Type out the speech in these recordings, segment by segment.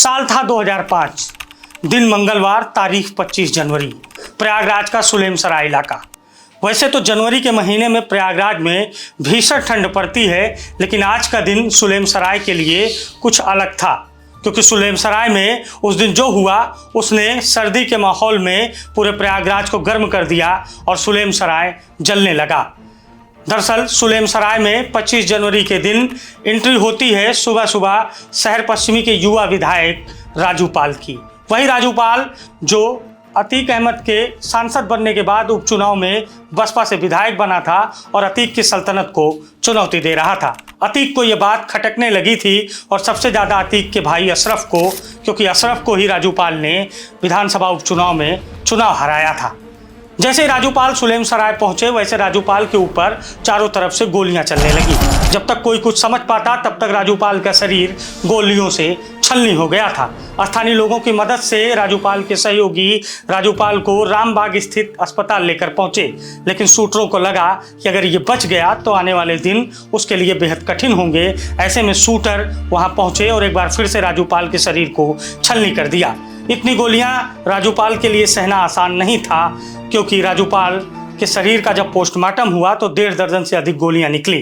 साल था 2005, दिन मंगलवार, तारीख 25 जनवरी। प्रयागराज का सुलेमसराय इलाका। वैसे तो जनवरी के महीने में प्रयागराज में भीषण ठंड पड़ती है, लेकिन आज का दिन सुलेमसराय के लिए कुछ अलग था, क्योंकि सुलेमसराय में उस दिन जो हुआ उसने सर्दी के माहौल में पूरे प्रयागराज को गर्म कर दिया और सुलेमसराय जलने लगा। दरअसल सुलेमसराय में 25 जनवरी के दिन एंट्री होती है सुबह सुबह शहर पश्चिमी के युवा विधायक राजू पाल की। वही राजू पाल जो अतीक अहमद के सांसद बनने के बाद उपचुनाव में बसपा से विधायक बना था और अतीक की सल्तनत को चुनौती दे रहा था। अतीक को ये बात खटकने लगी थी और सबसे ज़्यादा अतीक के भाई अशरफ को, क्योंकि अशरफ को ही राजू पाल ने विधानसभा उपचुनाव में चुनाव हराया था। जैसे ही राजू पाल सुलेमसराय पहुंचे, वैसे राजू पाल के ऊपर चारों तरफ से गोलियां चलने लगी। जब तक कोई कुछ समझ पाता तब तक राजू पाल का शरीर गोलियों से छलनी हो गया था। स्थानीय लोगों की मदद से राजू पाल के सहयोगी राजू पाल को रामबाग स्थित अस्पताल लेकर पहुंचे, लेकिन शूटरों को लगा कि अगर ये बच गया तो आने वाले दिन उसके लिए बेहद कठिन होंगे। ऐसे में शूटर वहां पहुंचे और एक बार फिर से राजू पाल के शरीर को छलनी कर दिया। इतनी गोलियां राजू पाल के लिए सहना आसान नहीं था, क्योंकि राजू पाल के शरीर का जब पोस्टमार्टम हुआ तो 1.5 दर्जन से अधिक गोलियां निकली।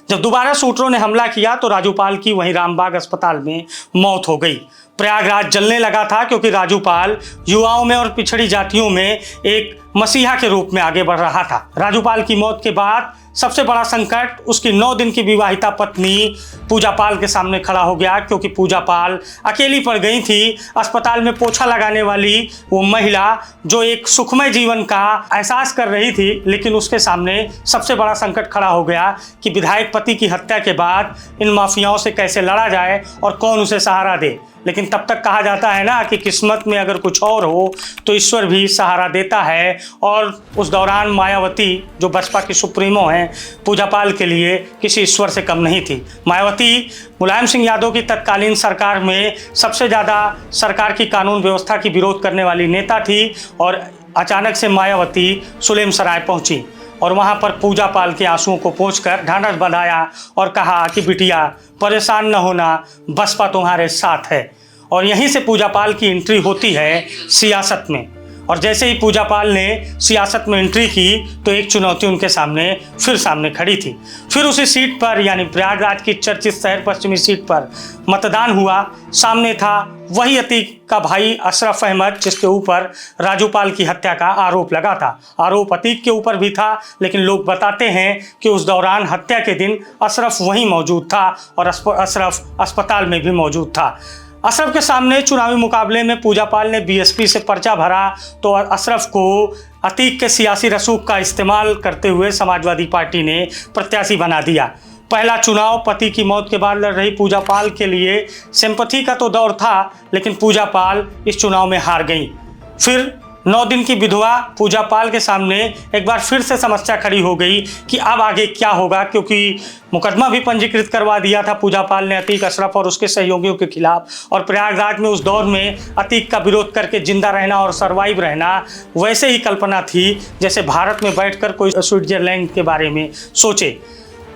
जब दोबारा शूटरों ने हमला किया तो राजू पाल की वहीं रामबाग अस्पताल में मौत हो गई। प्रयागराज जलने लगा था, क्योंकि राजू पाल युवाओं में और पिछड़ी जातियों में एक मसीहा के रूप में आगे बढ़ रहा था। राजू पाल की मौत के बाद सबसे बड़ा संकट उसकी 9 दिन की विवाहिता पत्नी पूजा पाल के सामने खड़ा हो गया, क्योंकि पूजा पाल अकेली पड़ गई थी। अस्पताल में पोछा लगाने वाली वो महिला जो एक सुखमय जीवन का एहसास कर रही थी, लेकिन उसके सामने सबसे बड़ा संकट खड़ा हो गया कि विधायक पति की हत्या के बाद इन माफियाओं से कैसे लड़ा जाए और कौन उसे सहारा दे। लेकिन तब तक कहा जाता है ना कि किस्मत में अगर कुछ और हो तो ईश्वर भी सहारा देता है। और उस दौरान मायावती जो बसपा की सुप्रीमो हैं, पूजा पाल के लिए किसी ईश्वर से कम नहीं थी। मायावती मुलायम सिंह यादव की तत्कालीन सरकार में सबसे ज़्यादा सरकार की कानून व्यवस्था की विरोध करने वाली नेता थी, और अचानक से मायावती सुलेमसराय पहुंची और वहां पर पूजा पाल के आंसुओं को पोंछकर ढांढस बंधाया और कहा कि बिटिया परेशान न होना, बसपा तुम्हारे साथ है। और यहीं से पूजा पाल की एंट्री होती है सियासत में। और जैसे ही पूजा पाल ने सियासत में एंट्री की तो एक चुनौती उनके सामने खड़ी थी। फिर उसी सीट पर, यानी प्रयागराज की चर्चित शहर पश्चिमी सीट पर मतदान हुआ। सामने था वही अतीक का भाई अशरफ अहमद, जिसके ऊपर राजू पाल की हत्या का आरोप लगा था। आरोप अतीक के ऊपर भी था, लेकिन लोग बताते हैं कि उस दौरान हत्या के दिन अशरफ वहीं मौजूद था और अशरफ अस्पताल में भी मौजूद था। अशरफ के सामने चुनावी मुकाबले में पूजा पाल ने बीएसपी से पर्चा भरा तो अशरफ को अतीक के सियासी रसूख का इस्तेमाल करते हुए समाजवादी पार्टी ने प्रत्याशी बना दिया। पहला चुनाव पति की मौत के बाद लड़ रही पूजा पाल के लिए सिंपैथी का तो दौर था, लेकिन पूजा पाल इस चुनाव में हार गई। फिर 9 दिन की विधवा पूजा पाल के सामने एक बार फिर से समस्या खड़ी हो गई कि अब आगे क्या होगा, क्योंकि मुकदमा भी पंजीकृत करवा दिया था पूजा पाल ने अतीक, अशरफ और उसके सहयोगियों के खिलाफ। और प्रयागराज में उस दौर में अतीक का विरोध करके जिंदा रहना और सर्वाइव रहना वैसे ही कल्पना थी जैसे भारत में बैठकर कोई स्विट्जरलैंड के बारे में सोचे।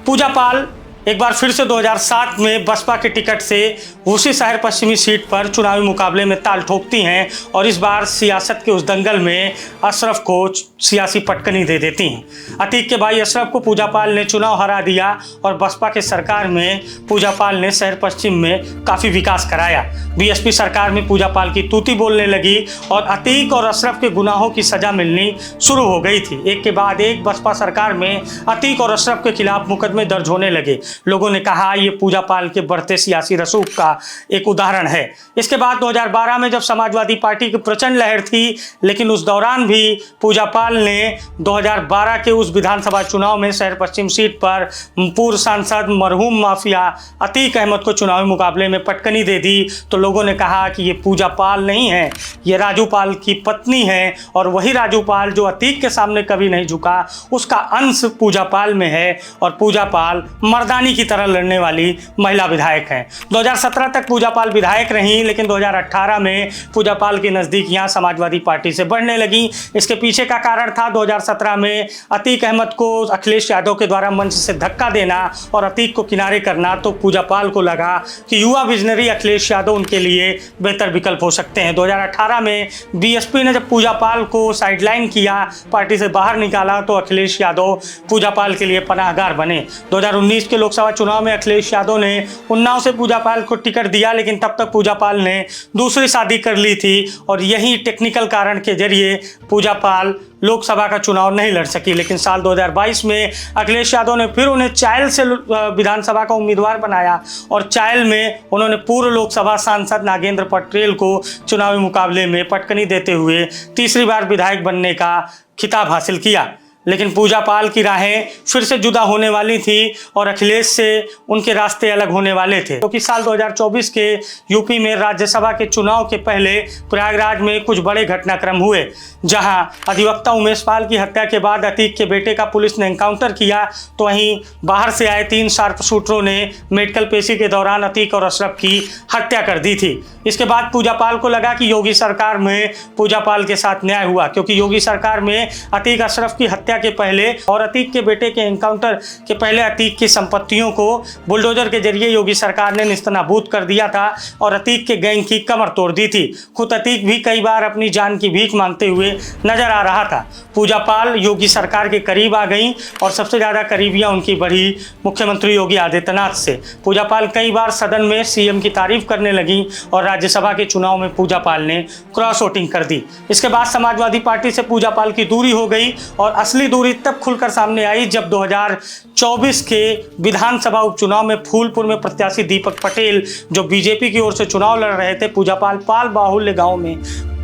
पूजा पाल एक बार फिर से 2007 में बसपा के टिकट से उसी शहर पश्चिमी सीट पर चुनावी मुकाबले में ताल ठोकती हैं और इस बार सियासत के उस दंगल में अशरफ को सियासी पटकनी दे देती हैं। अतीक के भाई अशरफ को पूजा पाल ने चुनाव हरा दिया और बसपा के सरकार में पूजा पाल ने शहर पश्चिम में काफ़ी विकास कराया। बीएसपी सरकार में पूजा पाल की तूती बोलने लगी और अतीक और अशरफ के गुनाहों की सज़ा मिलनी शुरू हो गई थी। एक के बाद एक बसपा सरकार में अतीक और अशरफ के खिलाफ मुकदमे दर्ज होने लगे। लोगों ने कहा ये पूजा पाल के बढ़ते सियासी रसूख का एक उदाहरण है। इसके बाद 2012 में जब समाजवादी पार्टी की प्रचंड लहर थी, लेकिन उस दौरान भी पूजा पाल ने 2012 के उस विधानसभा चुनाव में शहर पश्चिम सीट पर पूर्व सांसद मरहूम माफिया अतीक अहमद को चुनावी मुकाबले में पटकनी दे दी। तो लोगों ने कहा कि ये पूजा पाल नहीं है, ये राजू पाल की पत्नी है, और वही राजू पाल जो अतीक के सामने कभी नहीं झुका, उसका अंश पूजा पाल में है। और पूजा पाल मर्दाना रानी की तरह लड़ने वाली महिला विधायक हैं। 2017 तक पूजा पाल विधायक रहीं, लेकिन 2018 में पूजा पाल की नज़दीकियां समाजवादी पार्टी से बढ़ने लगी। इसके पीछे का कारण था 2017 में अतीक अहमद को अखिलेश यादव के द्वारा मंच से धक्का देना और अतीक को किनारे करना। तो पूजा पाल को लगा कि युवा विजनरी अखिलेश यादव उनके लिए बेहतर विकल्प हो सकते हैं। 2018 में बीएसपी ने जब पूजा पाल को साइडलाइन किया, पार्टी से बाहर निकाला, तो अखिलेश यादव पूजा पाल के लिए पनाहगार बने। 2019 के लोकसभा चुनाव में अखिलेश यादव ने उन्नाव से पूजा पाल को टिकट दिया, लेकिन तब तक पूजा पाल ने दूसरी शादी कर ली थी और यही टेक्निकल कारण के जरिए पूजा पाल लोकसभा का चुनाव नहीं लड़ सकी। लेकिन साल 2022 में अखिलेश यादव ने फिर उन्हें चायल से विधानसभा का उम्मीदवार बनाया और चायल में उन्होंने पूर्व लोकसभा सांसद नागेंद्र पटेल को चुनावी मुकाबले में पटकनी देते हुए तीसरी बार विधायक बनने का खिताब हासिल किया। लेकिन पूजा पाल की राहें फिर से जुदा होने वाली थी और अखिलेश से उनके रास्ते अलग होने वाले थे, क्योंकि साल 2024 के यूपी में राज्यसभा के चुनाव के पहले प्रयागराज में कुछ बड़े घटनाक्रम हुए, जहां अधिवक्ता उमेश पाल की हत्या के बाद अतीक के बेटे का पुलिस ने एनकाउंटर किया, तो वहीं बाहर से आए 3 शार्प शूटरों ने मेडिकल पेशी के दौरान अतीक और अशरफ की हत्या कर दी थी। इसके बाद पूजा पाल को लगा कि योगी सरकार में पूजा पाल के साथ न्याय हुआ, क्योंकि योगी सरकार में अतीक अशरफ की हत्या के पहले और अतीक के बेटे के एनकाउंटर के पहले अतीक की संपत्तियों को बुलडोजर के जरिए योगी सरकार ने निस्तनाबूद कर दिया था और अतीक के गैंग की कमर तोड़ दी थी। खुद अतीक भी कई बार अपनी जान की भीख मांगते हुए नजर आ रहा था। पूजा पाल योगी सरकार के करीब आ गई और सबसे ज़्यादा करीबियाँ उनकी बढ़ी मुख्यमंत्री योगी आदित्यनाथ से। पूजा पाल कई बार सदन में सीएम की तारीफ करने लगी और राज्यसभा के चुनाव में पूजा पाल ने क्रॉस वोटिंग कर दी। इसके बाद समाजवादी पार्टी से पूजा पाल की दूरी हो गई और असली दूरी तब खुलकर सामने आई जब 2024 के विधानसभा उपचुनाव में फूलपुर में प्रत्याशी दीपक पटेल, जो बीजेपी की ओर से चुनाव लड़ रहे थे, पूजा पाल बाहुल्य गांव में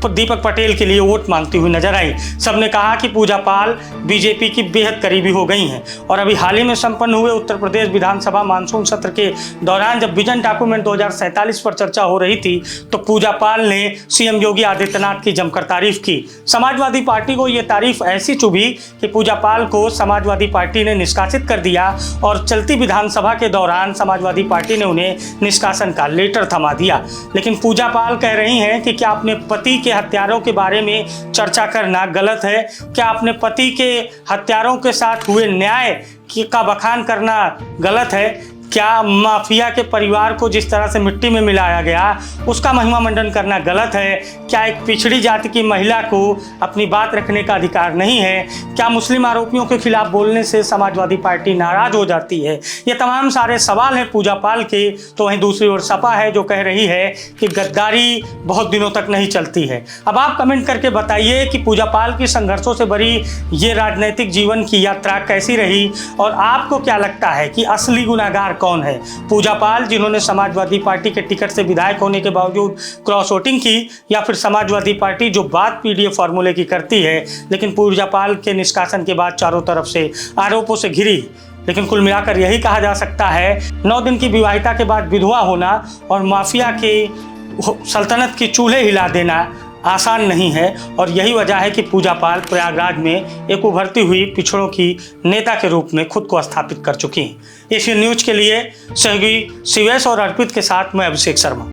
दीपक पटेल के लिए वोट मांगती हुई नजर आई। सबने कहा कि पूजा पाल बीजेपी की बेहद करीबी हो गई हैं और अभी हाल ही में संपन्न हुए उत्तर प्रदेश विधानसभा मानसून सत्र के दौरान जब विजन डॉक्यूमेंट 2047 पर चर्चा हो रही थी, तो पूजा पाल ने सीएम योगी आदित्यनाथ की जमकर तारीफ की। समाजवादी पार्टी को यह तारीफ ऐसी चुभी कि पूजा पाल को समाजवादी पार्टी ने निष्कासित कर दिया और चलती विधानसभा के दौरान समाजवादी पार्टी ने उन्हें निष्कासन का लेटर थमा दिया। लेकिन पूजा पाल कह रही हैं कि क्या अपने पति के हत्यारों के बारे में चर्चा करना गलत है? क्या अपने पति के हत्यारों के साथ हुए न्याय का बखान करना गलत है? क्या माफिया के परिवार को जिस तरह से मिट्टी में मिलाया गया उसका महिमा मंडन करना गलत है? क्या एक पिछड़ी जाति की महिला को अपनी बात रखने का अधिकार नहीं है? क्या मुस्लिम आरोपियों के खिलाफ बोलने से समाजवादी पार्टी नाराज हो जाती है? ये तमाम सारे सवाल हैं पूजा पाल के। तो वहीं दूसरी ओर सपा है जो कह रही है कि गद्दारी बहुत दिनों तक नहीं चलती है। अब आप कमेंट करके बताइए कि पूजा पाल की संघर्षों से भरी ये राजनीतिक जीवन की यात्रा कैसी रही और आपको क्या लगता है कि असली गुनाहगार कौन है? पूजा पाल, जिन्होंने समाजवादी पार्टी के टिकट से विधायक होने के बावजूद क्रॉस वोटिंग की, या फिर समाजवादी पार्टी जो बात पीडीएफ फॉर्मूले की करती है लेकिन पूजा पाल के निष्कासन के बाद चारों तरफ से आरोपों से घिरी? लेकिन कुल मिलाकर यही कहा जा सकता है, 9 दिन की विवाहिता के बाद विधवा होना और माफिया के सल्तनत के चूल्हे हिला देना आसान नहीं है। और यही वजह है कि पूजा पाल प्रयागराज में एक उभरती हुई पिछड़ों की नेता के रूप में खुद को स्थापित कर चुकी हैं। एशियन न्यूज के लिए सहयोगी शिवेश और अर्पित के साथ मैं अभिषेक शर्मा।